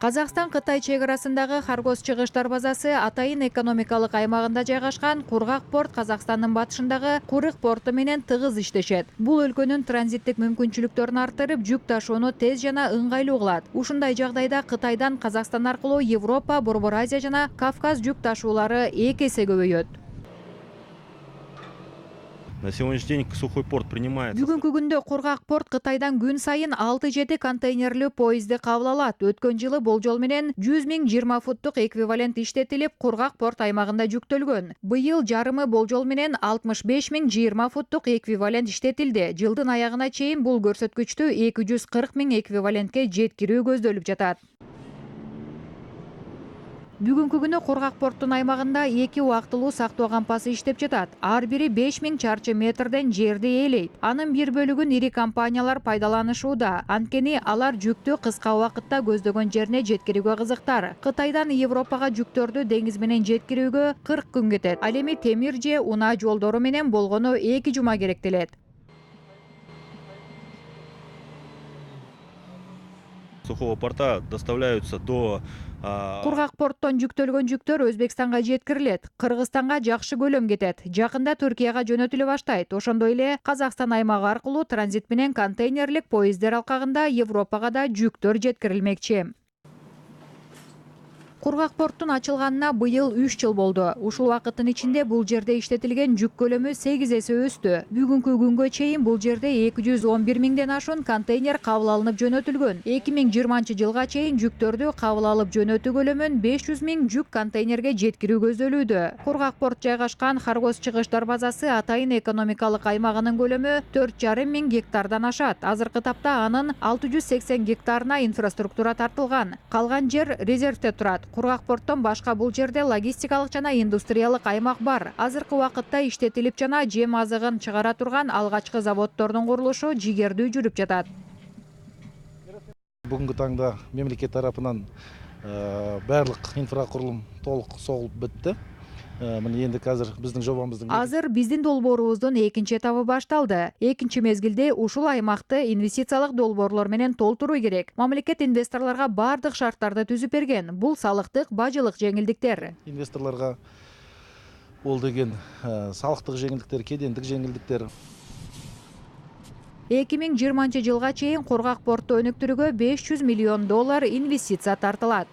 Казакстан-Кытай чекарасындагы Харгос чыгыштар базасы атайын экономикалык аймагында жайгашкан Кургак порт Казакстандын батышындагы Курык порту менен тыгыз иштешет. Бул өлкөнүн транзиттик мүмкүнчүлүктөрүн арттырып, жүк ташууну тез жана ыңгайлуу кылат. Ушундай жагдайда Кытайдан Казакстан аркылуу Европа, Борбор Азия жана Кавказ жүк ташуулары 2 эсе көбөйөт. На сегодняшний день сухой порт принимает. Бүгүнкү күндө Кургак порт Кытайдан күн сайын 6-7 контейнерлүү поезди кабыл алат. Өткөн жылы болжол менен 100 000 20 футтук эквивалент иштетилип, Кургак порт аймагында жүктөлгөн. Быйыл жарымы болжол менен 65 000 20 футтук эквивалент иштетилди. Жылдын аягына чейин бул көрсөткүчтү 240 000 эквивалентке жеткирүү көздөлүп жатат. Бүгүнкү күнү Кургак порттун аймагында 2 убактылуу сактоо кампасы иштеп жатат. Ар бири 5000 чарчы метрден жерди ээлейт. Анын бир бөлүгүн ири компаниялар пайдаланышууда. Анткени алар жүктү кыска убакытта көздөгөн жерине жеткирүүгө кызыктар. Кытайдан Европага жүктөрдү деңиз менен жеткирүүгө 40 күн кетет. Ал эми темир же унаа жолдору менен болгону 2 жума керектелет. Сухого порта доставляются до... Кургак порттон жүктөлгөн жүктөр Өзбекстанга жеткирилет. Кыргызстанга жакшы көлөм кетет. Жакында Түркияга жөнөтүлө баштайт. Ошондой эле Казакстан аймагы аркылуу транзит менен контейнерлик поездер алкагында Европага да жүктөр жеткирилмекчи. Кургак порттун ачылганына быйыл 3 жыл болду. Ушул убакыттын ичинде бул жерде иштетилген жүк көлөмү 8 эсе өстү. Бүгүнкү күнгө чейин бул жерде 211 000ден ашуун контейнер кабыл алынып жөнөтүлгөн. 2020 жылга чейин жүктөрдү кабыл алып жөнөтүү көлөмүн 500 000 жүк контейнерге жеткирүү көздөлүүдө. Кургак порт жайгашкан Харгос чыгыштар базасы атайын экономикалык аймагынын көлөмү 4,5 000 гектардан ашат. Азыркы тапта анын 680 гектарына инфраструктура тартылган. Калган жер резервте турат. Кургак порттон башка бул жерде логистикалык жана индустриялык аймак бар. Азыркы убакытта иштетилип жана жем азыгын чыгара турган алгачкы заводдордун курулушу жигердүү жүрүп жатат. Бүгүнкү таңда мемлекет тарапынан барлык инфракурулум толук согулуп бүттү. Мына энди азыр биздин жобамыздын Азыр биздин долбоорубуздун экинчи этабы башталды. Экинчи мезгилде ушул аймакты инвестициялык долбоорлор менен толтуруу керек. Мамлекет инвесторлорго бардык шарттарды түзүп берген. Бул салыктык, бажылык жеңилдиктер. Инвесторлорго ол деген салыктык жеңилдиктер, кедендик жеңилдиктер. 2020 жылга чейин Кургак порту өнүктүрүүгө $500 миллион инвестиция тартылат.